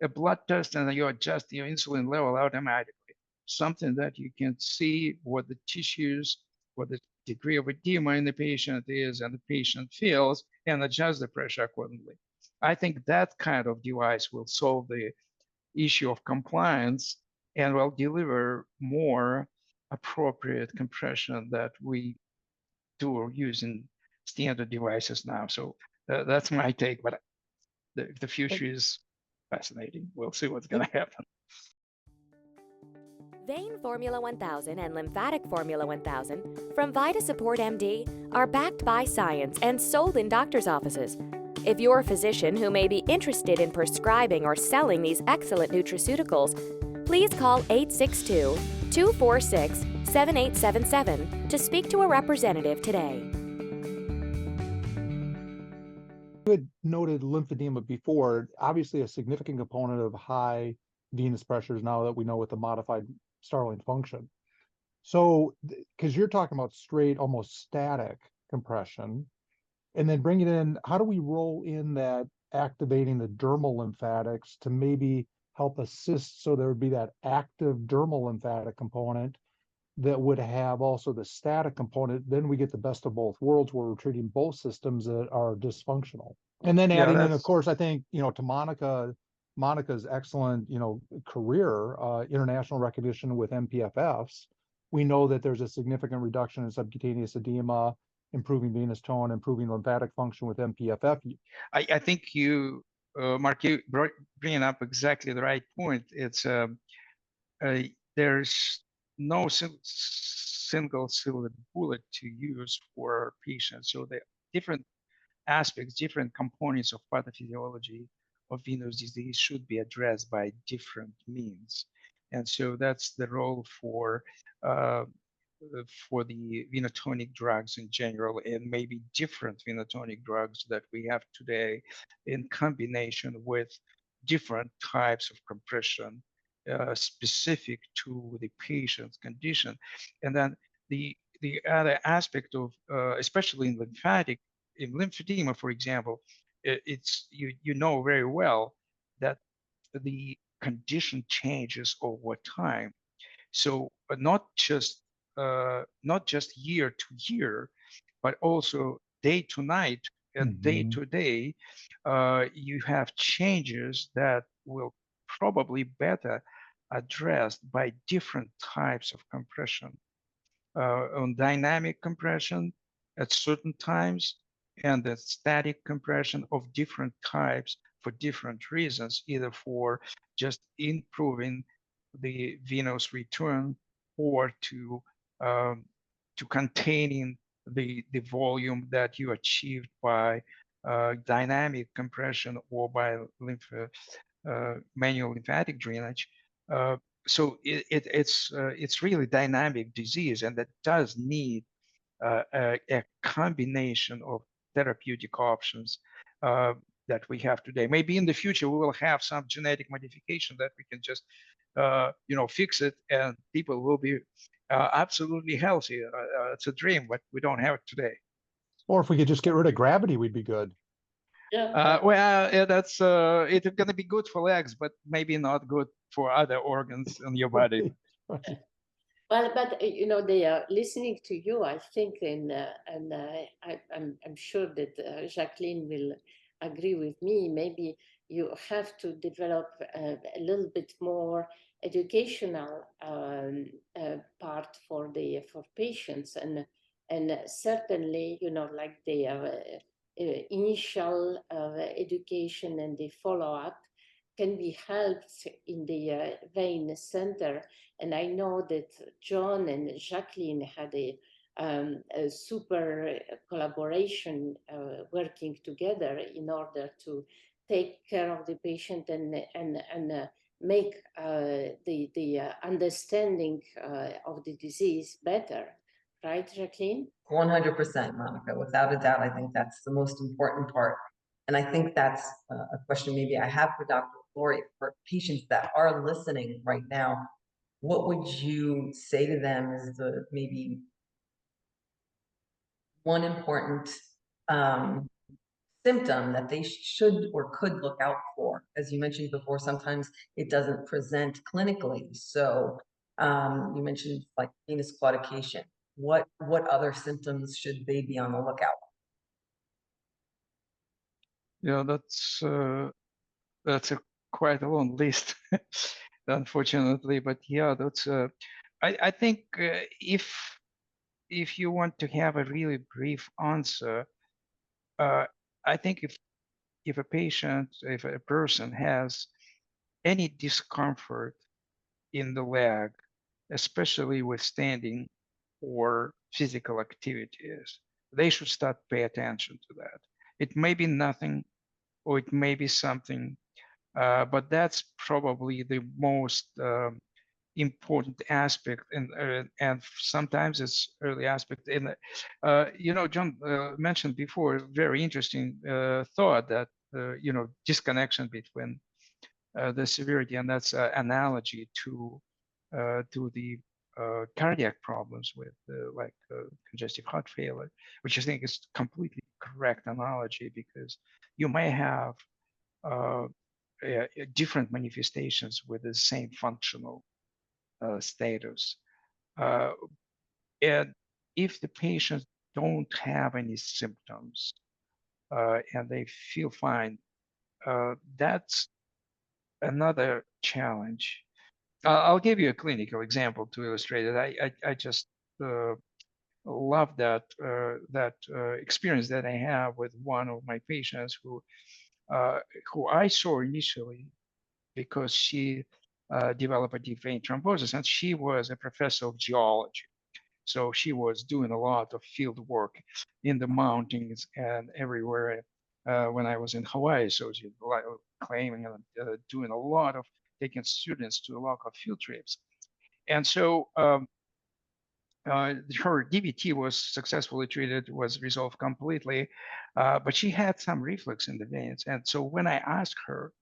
a blood test and you adjust your insulin level automatically. Something that you can see what the tissues, what the degree of edema in the patient is, and the patient feels, and adjust the pressure accordingly. I think that kind of device will solve the issue of compliance and will deliver more appropriate compression that we do using standard devices now. So that's my take, but the future is fascinating. We'll see what's going to happen. Vein Formula 1000 and Lymphatic Formula 1000 from VitaSupport MD are backed by science and sold in doctors' offices. If you're a physician who may be interested in prescribing or selling these excellent nutraceuticals, please call 862-246-7877 to speak to a representative today. You had noted lymphedema before, obviously a significant component of high venous pressures now that we know with the modified Starling function. So, because you're talking about straight, almost static compression, and then bring it in, how do we roll in that activating the dermal lymphatics to maybe help assist so there would be that active dermal lymphatic component that would have also the static component? Then we get the best of both worlds where we're treating both systems that are dysfunctional. And then adding in, of course, I think, to Monika's excellent, career, international recognition with MPFFs, we know that there's a significant reduction in subcutaneous edema, improving venous tone, improving lymphatic function with MPFF. I think you, Mark, you bringing up exactly the right point. It's there's no single silver bullet to use for patients. So the different aspects, different components of pathophysiology of venous disease should be addressed by different means. And so that's the role for the venotonic drugs in general, and maybe different venotonic drugs that we have today in combination with different types of compression specific to the patient's condition. And then the other aspect of, especially in lymphatic, in lymphedema, for example, it's you know very well that the condition changes over time. So not just year to year, but also day to night and day to day, you have changes that will probably better addressed by different types of compression, on dynamic compression at certain times, and the static compression of different types for different reasons, either for just improving the venous return or to containing the volume that you achieved by dynamic compression or by manual lymphatic drainage. So it's really dynamic disease, and that does need a combination of therapeutic options that we have today. Maybe in the future we will have some genetic modification that we can just fix it, and people will be absolutely healthy. It's a dream, but we don't have it today. Or if we could just get rid of gravity, we'd be good. Yeah, that's it's going to be good for legs, but maybe not good for other organs in your body. Well, but they are listening to you. I think, and I'm sure that Jacqueline will agree with me. Maybe you have to develop a little bit more educational part for patients, and certainly, like the initial education and the follow-up can be helped in the vein center. And I know that John and Jacqueline had a super collaboration working together in order to take care of the patient and make the understanding of the disease better. Right, Jacqueline? 100%, Monika. Without a doubt, I think that's the most important part. And I think that's a question maybe I have for Dr. Lurie. For patients that are listening right now, what would you say to them is the maybe one important symptom that they should or could look out for? As you mentioned before, sometimes it doesn't present clinically. So you mentioned like venous claudication. What other symptoms should they be on the lookout? Yeah, that's a quite a long list, unfortunately. But yeah, that's I think if you want to have a really brief answer, I think if a person has any discomfort in the leg, especially with standing or physical activities, they should start pay attention to that. It may be nothing, or it may be something, but that's probably the most important aspect, and sometimes it's early aspect. And John mentioned before, very interesting thought that disconnection between the severity, and that's analogy to the cardiac problems with congestive heart failure, which I think is completely correct analogy, because you may have different manifestations with the same functional status. And if the patients don't have any symptoms and they feel fine, that's another challenge. I'll give you a clinical example to illustrate it. I just love that experience that I have with one of my patients who I saw initially because she developed a deep vein thrombosis, and she was a professor of geology. So she was doing a lot of field work in the mountains and everywhere when I was in Hawaii. So she was claiming and doing a lot of taking students to a lot of field trips. And so her DVT was successfully treated, was resolved completely, but she had some reflux in the veins. And so when I asked her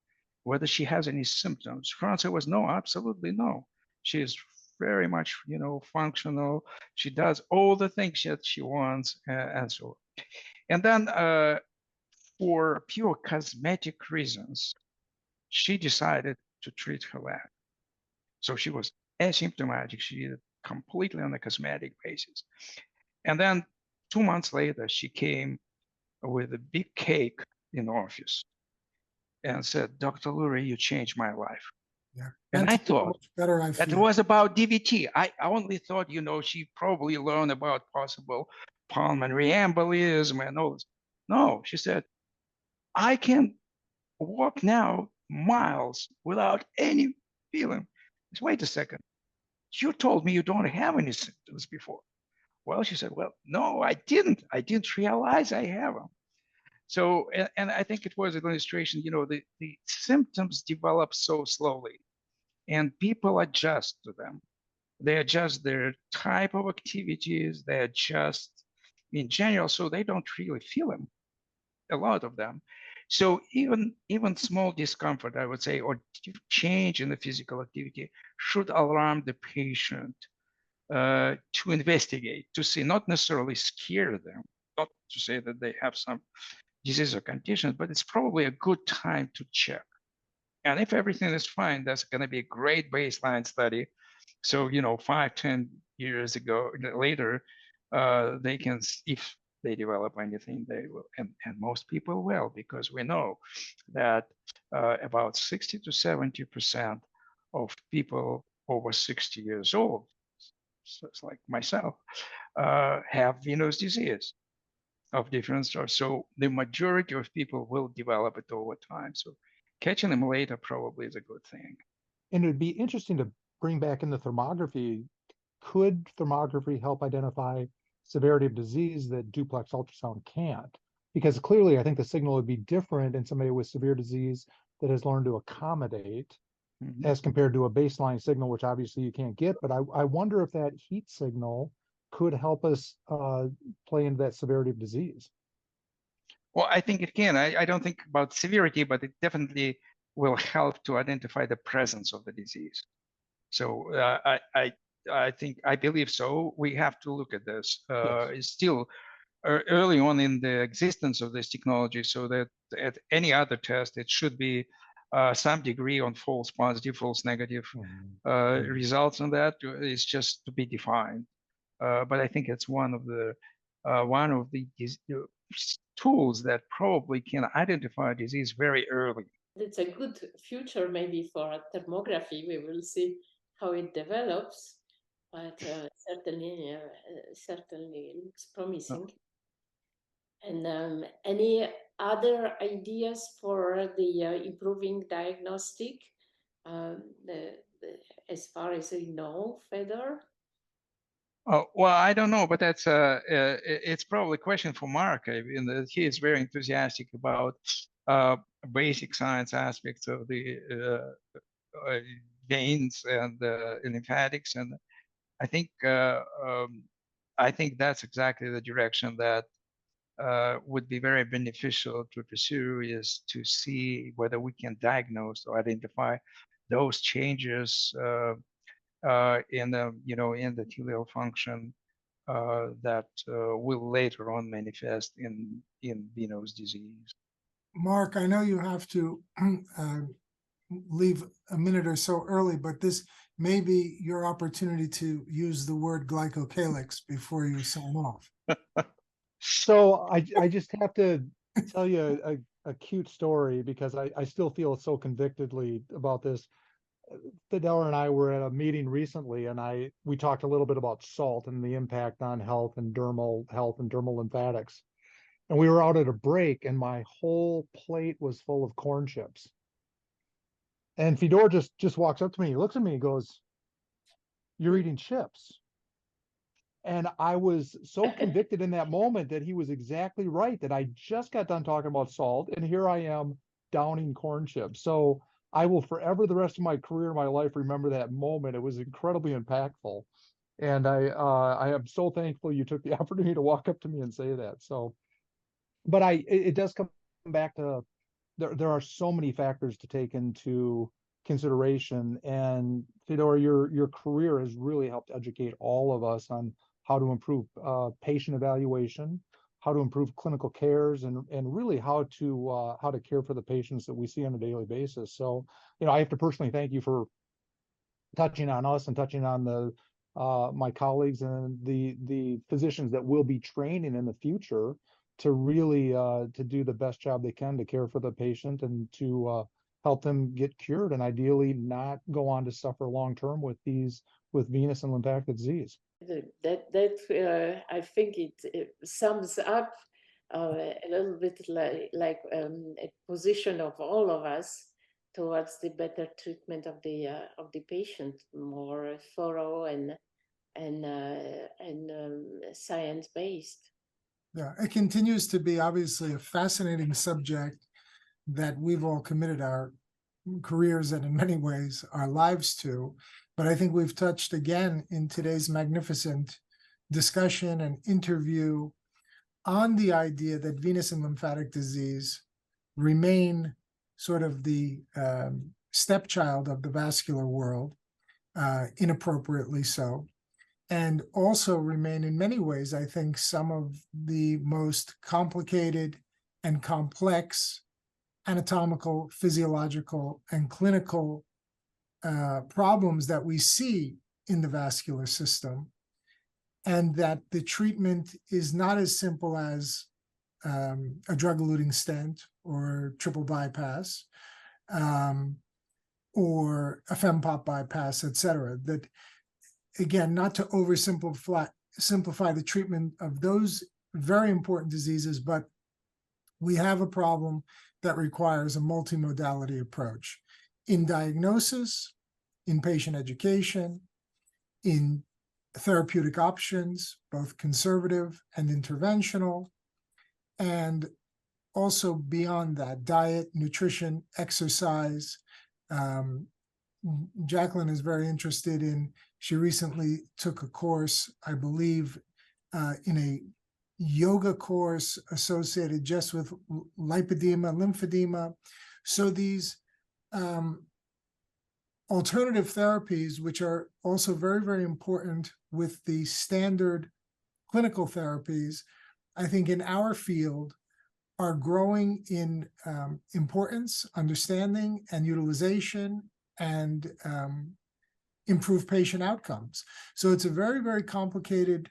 whether she has any symptoms, her answer was no, absolutely no. She is very much, functional. She does all the things that she wants, and so on. And then for pure cosmetic reasons, she decided to treat her leg. So she was asymptomatic. She did it completely on a cosmetic basis. And then 2 months later, she came with a big cake in the office and said, Dr. Lurie, you changed my life. Yeah. And I thought better I that it feel. was about DVT. I only thought, she probably learned about possible pulmonary embolism and all this. No, she said, I can walk now miles without any feeling. Wait a second. You told me you don't have any symptoms before. Well, she said, well, no, I didn't. I didn't realize I have them. So, and I think it was an illustration, the symptoms develop so slowly and people adjust to them. They adjust their type of activities. They adjust in general, so they don't really feel them, a lot of them. So even small discomfort, I would say, or change in the physical activity should alarm the patient to investigate, to see, not necessarily scare them, not to say that they have some disease or conditions, but it's probably a good time to check. And if everything is fine, that's going to be a great baseline study. So, 5-10 years later, they can, if they develop anything, they will, and most people will, because we know that about 60 to 70% of people over 60 years old, so it's like myself, have venous disease of different sorts. So the majority of people will develop it over time. So catching them later probably is a good thing. And it'd be interesting to bring back in the thermography. Could thermography help identify severity of disease that duplex ultrasound can't? Because clearly, I think the signal would be different in somebody with severe disease that has learned to accommodate as compared to a baseline signal, which obviously you can't get. But I wonder if that heat signal could help us play into that severity of disease. Well, I think it can. I don't think about severity, but it definitely will help to identify the presence of the disease. So I believe so. We have to look at this. Yes. It's still early on in the existence of this technology, so that at any other test, it should be some degree on false positive, false negative results on that. Is just to be defined. But I think it's one of the tools that probably can identify disease very early. It's a good future maybe for thermography. We will see how it develops, but certainly looks promising. And any other ideas for the improving diagnostic, as far as we know, Fedor? Oh, well, I don't know, but that's it's probably a question for Mark. He is very enthusiastic about basic science aspects of the veins and lymphatics, and I think that's exactly the direction that would be very beneficial to pursue, is to see whether we can diagnose or identify those changes in the endothelial function that will later on manifest in venous disease. Mark, I know you have to leave a minute or so early, but this may be your opportunity to use the word glycocalyx before you sign off. So I just have to tell you a cute story, because I still feel so convictedly about this. Fedor and I were at a meeting recently, and we talked a little bit about salt and the impact on health and dermal lymphatics. And we were out at a break, and my whole plate was full of corn chips. And Fedor just walks up to me, he looks at me, he goes, "You're eating chips." And I was so convicted in that moment that he was exactly right, that I just got done talking about salt, and here I am downing corn chips. So I will forever, the rest of my career, my life, remember that moment. It was incredibly impactful. And I am so thankful you took the opportunity to walk up to me and say that. So, but it does come back to, there are so many factors to take into consideration. And Fedor, your career has really helped educate all of us on how to improve patient evaluation, how to improve clinical cares, and really how to care for the patients that we see on a daily basis. So, I have to personally thank you for touching on us and touching on the my colleagues and the physicians that will be training in the future to really to do the best job they can to care for the patient and to help them get cured, and ideally not go on to suffer long term with venous and lymphatic disease. That I think it sums up a little bit like a position of all of us towards the better treatment of the patient, more thorough and science based. Yeah, it continues to be obviously a fascinating subject that we've all committed our careers and in many ways our lives to. But I think we've touched again in today's magnificent discussion and interview on the idea that venous and lymphatic disease remain sort of the stepchild of the vascular world, inappropriately so, and also remain in many ways, I think, some of the most complicated and complex anatomical, physiological, and clinical problems that we see in the vascular system, and that the treatment is not as simple as a drug-eluting stent or triple bypass or a fempop bypass, et cetera. That, again, not to simplify the treatment of those very important diseases, but we have a problem that requires a multimodality approach in diagnosis, in patient education, in therapeutic options, both conservative and interventional, and also beyond that, diet, nutrition, exercise. Jacqueline is very interested in, she recently took a course, I believe, in a yoga course associated just with lipedema, lymphedema. So these alternative therapies, which are also very, very important with the standard clinical therapies, I think in our field are growing in importance, understanding, and utilization, and improve patient outcomes. So it's a very, very complicated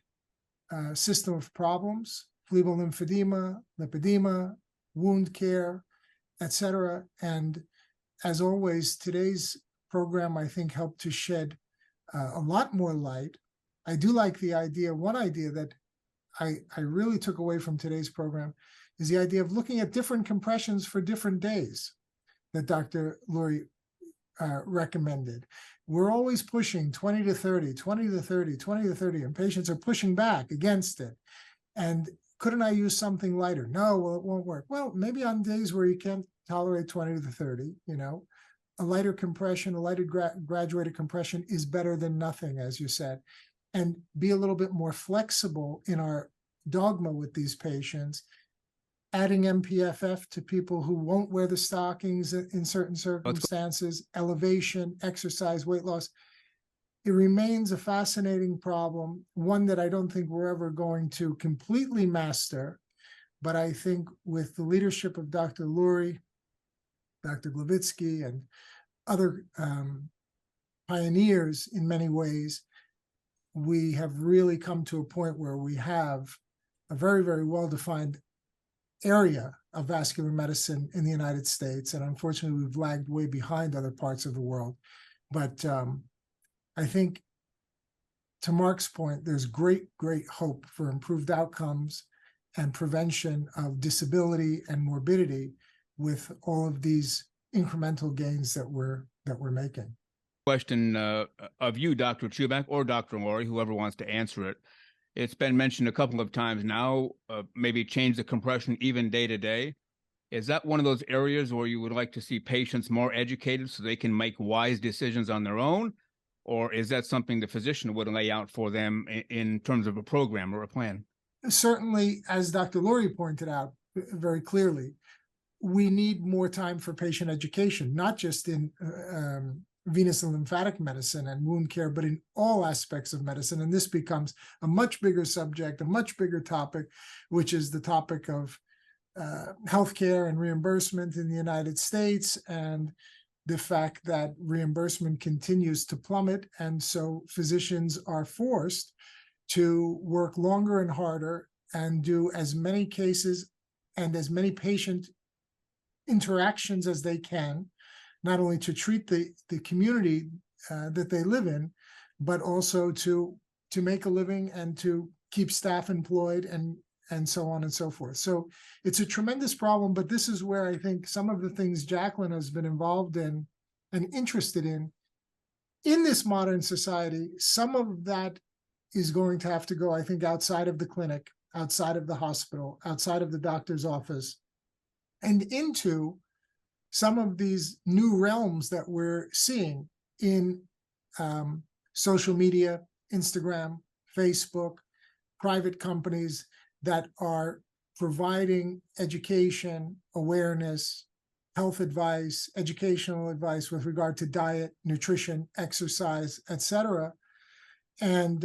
system of problems: phlebial lymphedema, lipedema, wound care, etc. And as always, today's program, I think, helped to shed a lot more light. I do like the idea, one idea that I really took away from today's program is the idea of looking at different compressions for different days that Dr. Lurie recommended. We're always pushing 20 to 30, 20 to 30, 20 to 30, and patients are pushing back against it. And couldn't I use something lighter? No, well, it won't work. Well, maybe on days where you can't tolerate 20 to 30, a lighter compression, a lighter graduated compression is better than nothing, as you said. And be a little bit more flexible in our dogma with these patients, adding MPFF to people who won't wear the stockings in certain circumstances, elevation, exercise, weight loss. It remains a fascinating problem, one that I don't think we're ever going to completely master. But I think with the leadership of Dr. Lurie, Dr. Gloviczki, and other pioneers in many ways, we have really come to a point where we have a very, very well-defined area of vascular medicine in the United States. And unfortunately, we've lagged way behind other parts of the world. But I think, to Mark's point, there's great, great hope for improved outcomes and prevention of disability and morbidity with all of these incremental gains that we're making. Question of you, Dr. Chuback, or Dr. Lurie, whoever wants to answer it. It's been mentioned a couple of times now, maybe change the compression even day to day. Is that one of those areas where you would like to see patients more educated so they can make wise decisions on their own? Or is that something the physician would lay out for them in terms of a program or a plan? Certainly, as Dr. Lurie pointed out very clearly, we need more time for patient education, not just in venous and lymphatic medicine and wound care, but in all aspects of medicine. And this becomes a much bigger subject, a much bigger topic, which is the topic of healthcare and reimbursement in the United States, and the fact that reimbursement continues to plummet. And so physicians are forced to work longer and harder and do as many cases and as many patient interactions as they can, not only to treat the community that they live in, but also to make a living and to keep staff employed and so on and so forth. So it's a tremendous problem, but this is where I think some of the things Jacqueline has been involved in and interested in this modern society, some of that is going to have to go, I think, outside of the clinic, outside of the hospital, outside of the doctor's office, and into some of these new realms that we're seeing in social media, Instagram, Facebook, private companies that are providing education, awareness, health advice, educational advice with regard to diet, nutrition, exercise, etc. And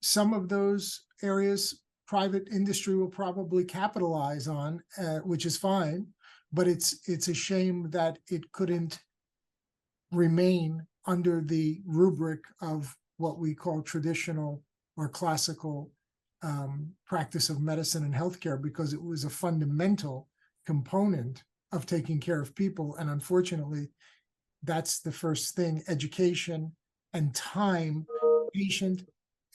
some of those areas private industry will probably capitalize on, which is fine, but it's a shame that it couldn't remain under the rubric of what we call traditional or classical practice of medicine and healthcare, because it was a fundamental component of taking care of people. And unfortunately, that's the first thing: education and time. Patient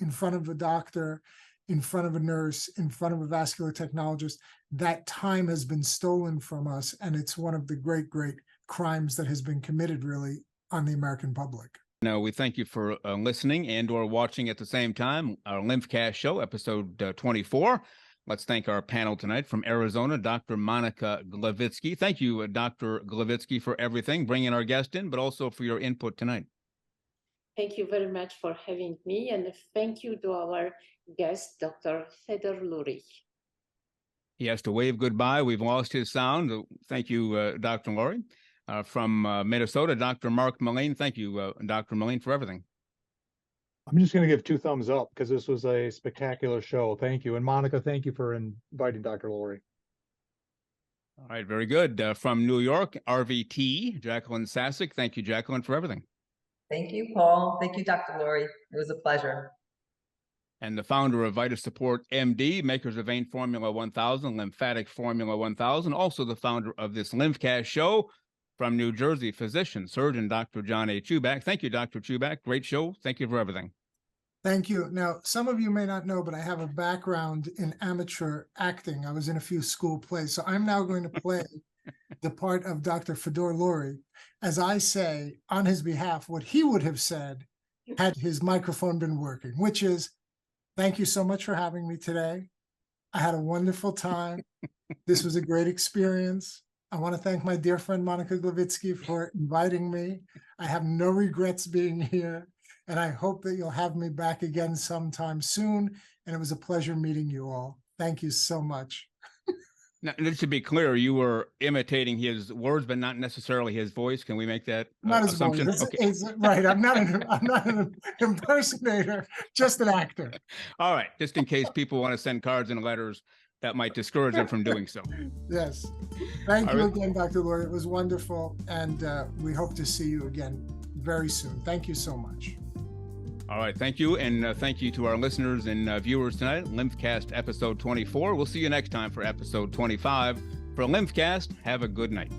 in front of a doctor, in front of a nurse, in front of a vascular technologist, that time has been stolen from us. And it's one of the great, great crimes that has been committed really on the American public. Now, we thank you for listening and or watching at the same time our LymphCast show, episode 24. Let's thank our panel tonight from Arizona, Dr. Monika Gloviczki. Thank you, Dr. Gloviczki, for everything, bringing our guest in, but also for your input tonight. Thank you very much for having me, and thank you to our guest, Dr. Fedor Lurie. He has to wave goodbye. We've lost his sound. Thank you, Dr. Lurie. From Minnesota, Dr. Mark Melin. Thank you, Dr. Melin, for everything. I'm just going to give 2 thumbs up because this was a spectacular show. Thank you. And Monika, thank you for inviting Dr. Lurie. All right, very good. From New York, RVT, Jacqueline Sasek. Thank you, Jacqueline, for everything. Thank you, Paul. Thank you, Dr. Lurie. It was a pleasure. And the founder of Vital Support MD, makers of Vein Formula 1000, Lymphatic Formula 1000, also the founder of this LymphCast show. From New Jersey, physician, surgeon, Dr. John A. Chuback. Thank you, Dr. Chuback. Great show. Thank you for everything. Thank you. Now, some of you may not know, but I have a background in amateur acting. I was in a few school plays. So I'm now going to play the part of Dr. Fedor Lurie as I say on his behalf what he would have said had his microphone been working, which is, thank you so much for having me today. I had a wonderful time. This was a great experience. I want to thank my dear friend Monika Gloviczki for inviting me. I have no regrets being here, and I hope that you'll have me back again sometime soon. And it was a pleasure meeting you all. Thank you so much. Now, just to be clear, you were imitating his words, but not necessarily his voice. Can we make that not his assumption? Voice. Okay. It's right. I'm not an impersonator, just an actor. All right. Just in case people want to send cards and letters, that might discourage them from doing so. Yes. Thank you again, Dr. Lurie. It was wonderful. And we hope to see you again very soon. Thank you so much. All right. Thank you. And thank you to our listeners and viewers tonight. LymphCast episode 24. We'll see you next time for episode 25. For LymphCast, have a good night.